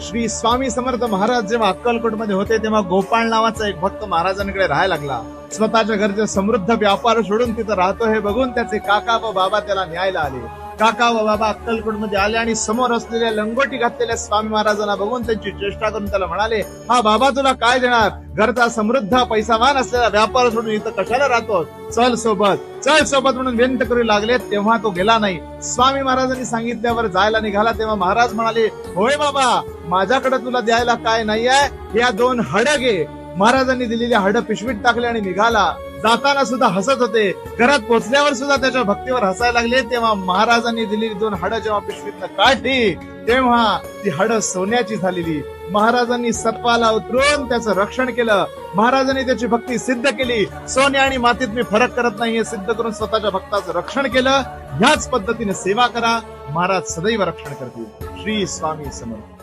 श्री स्वामी समर्थ महाराज जेव्हा अक्कलकोटमध्ये होते तेव्हा गोपाळ नावाचा एक भक्त महाराजांकडे राहायला लागला. स्वतःच्या घरचे समृद्ध व्यापार सोडून तिथं राहतो हे बघून त्याचे काका व बाबा त्याला न्यायला आले. काका व बाबा अक्कलकोटमध्ये आले आणि समोर असलेल्या लंगोटी घातलेल्या स्वामी महाराजांना बघून त्यांची चेष्टा करून त्याला म्हणाले, हा बाबा तुला काय देणार? घरचा समृद्ध पैसावान असलेला व्यापार सोडून इथं कशाला राहतो? चल सोबत म्हणून विनंती करू लागले. तेव्हा तो गेला नाही. स्वामी महाराजांनी सांगितल्यावर जायला निघाला तेव्हा महाराज म्हणाले, होय बाबा, माझ्याकडे तुला द्यायला काय नाहीये, या 2 हड घे. महाराजांनी दिलेली हड पिशवीत टाकले आणि निघाला. जाताना सुद्धा हसत होते. घरात पोहोचल्यावर सुद्धा त्याच्या भक्तीवर हसायला लागले. तेव्हा महाराजांनी दिलेली 2 हड जेव्हा पिशवीतनं काढली तेव्हा ती हड सोन्याची झालेली. महाराजांनी सत्वाला उतरून त्याचं रक्षण केलं. महाराजांनी त्याची भक्ती सिद्ध केली. सोने आणि मातीत मी फरक करत नाही हे सिद्ध करून स्वतःच्या भक्ताचं रक्षण केलं. ह्याच पद्धतीने सेवा करा, महाराज सदैव रक्षण करतील. श्री स्वामी समर्थ.